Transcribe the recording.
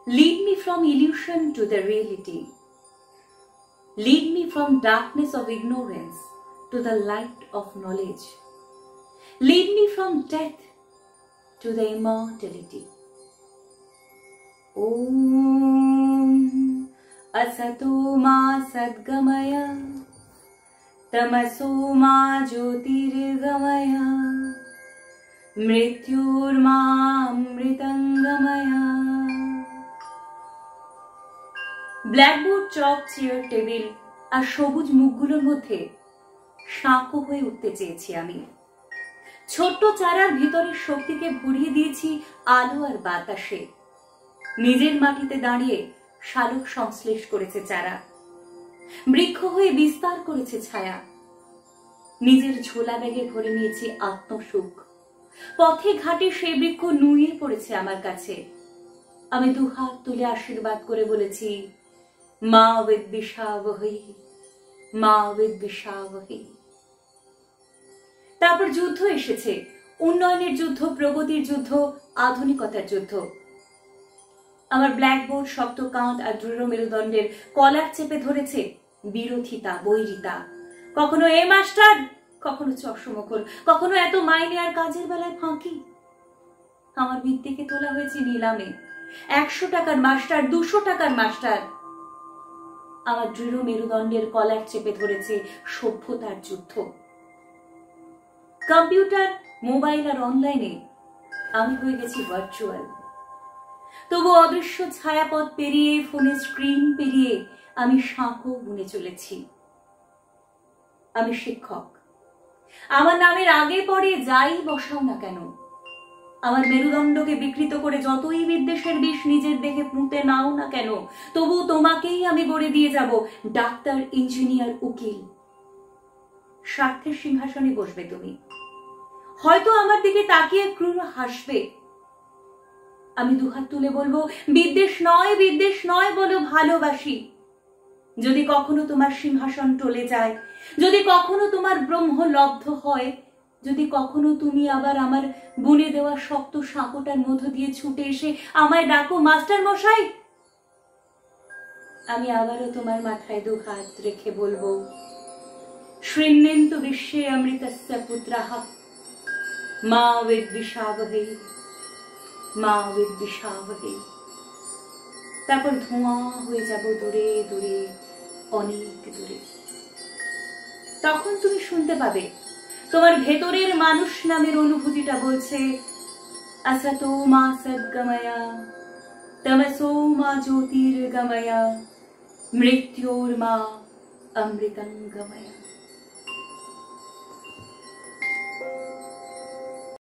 Lead me from illusion to the reality. Lead me from darkness of ignorance to the light of knowledge. Lead me from death to the immortality. Om Asato Ma Sadgamaya Tamaso Ma Jyotirgamaya Mrityur Ma Amritangamaya. Blackboard, chalk, chair, table আর সবুজ মুখগুলোর মধ্যে সাঁকো হয়ে উঠতে চেয়েছি আমি। ছোট্ট চারার ভিতরের শক্তিকে ভরিয়ে দিয়েছি আলো আর বাতাসে। নিজের মাটিতে দাঁড়িয়ে শালক সংশ্লেষ করেছে চারা, বৃক্ষ হয়ে বিস্তার করেছে ছায়া। নিজের ঝোলা ব্যাগে ভরে নিয়েছি আত্মসুখ। পথে ঘাটে সেই বৃক্ষ নুয়ে পড়েছে আমার কাছে। আমি দুহাত তুলে আশীর্বাদ করে বলেছি, মা বিদ্বিষাবহী, মা বিদ্বিষাবহী। তারপর যুদ্ধ এসেছে, উন্নয়নের যুদ্ধ, প্রগতির যুদ্ধ, আধুনিকতার যুদ্ধ। আমার ব্ল্যাকবোর্ড শক্ত কাঁধ আর দৃঢ় মেরুদণ্ডের কলার চেপে ধরেছে বিরোধিতা, বৈরিতা। কখনো এ মাস্টার, কখনো চশমখোর, কখনো এত মাইনে আর কাজের বেলায় ফাঁকি। আমার বিদ্যেকে তোলা হয়েছে নিলামে, 100 টাকার মাস্টার, 200 টাকার মাস্টার। আমার দৃঢ় মেরুদণ্ডের কলার চেপে ধরেছে সভ্যতার যুদ্ধ। কম্পিউটার, মোবাইল আর অনলাইনে আমি হয়ে গেছি ভার্চুয়াল। তবু অদৃশ্য ছায়াপথ পেরিয়ে, ফোনের স্ক্রিন পেরিয়ে আমি সাঁকো বুনে চলেছি। আমি শিক্ষক। আমার নামের আগে পরে যাই বসাও না কেন, আমার মেরুদণ্ডকে বিকৃত করে যতই বিদ্বেষের বিষ নিজের দেহে পুঁতে নাও না কেন, তবু তোমাকেই আমি গড়ে দিয়ে যাব ডাক্তার, ইঞ্জিনিয়ার, উকিল। স্বার্থের সিংহাসনে বসবে তুমি, হয়তো আমার দিকে তাকিয়ে ক্রূর হাসবে। আমি দুহাত তুলে বলবো, বিদ্বেষ নয়, বিদ্বেষ নয়, বলো ভালোবাসি। যদি কখনো তোমার সিংহাসন টলে যায়, যদি কখনো তোমার ব্রহ্ম লব্ধ হয়, যদি কখনো তুমি আবার আমার বুনে দেওয়া শক্ত সাঁকোটার মধ্য দিয়ে ছুটে এসে আমায় ডাকো, মাস্টার মশাই, আমি আবারও তোমার মাথায় দুহাত রেখে বলবো, শৃণ্যন্তু বিশ্বে অমৃতস্য পুত্রাঃ মা বিদ্বিষাবহী, মা বিদ্বিষাবহী। তারপর ধোঁয়া হয়ে যাব দূরে দূরে, অনেক দূরে। তখন তুমি শুনতে পাবে তোমার ভেতরের মানুষ নামের অনুভূতিটা বলছে, আসতো মা সদ্গময়া তমসো মা জ্যোতির্গময়া মৃত্যুর মা অমৃতঙ্গময়া।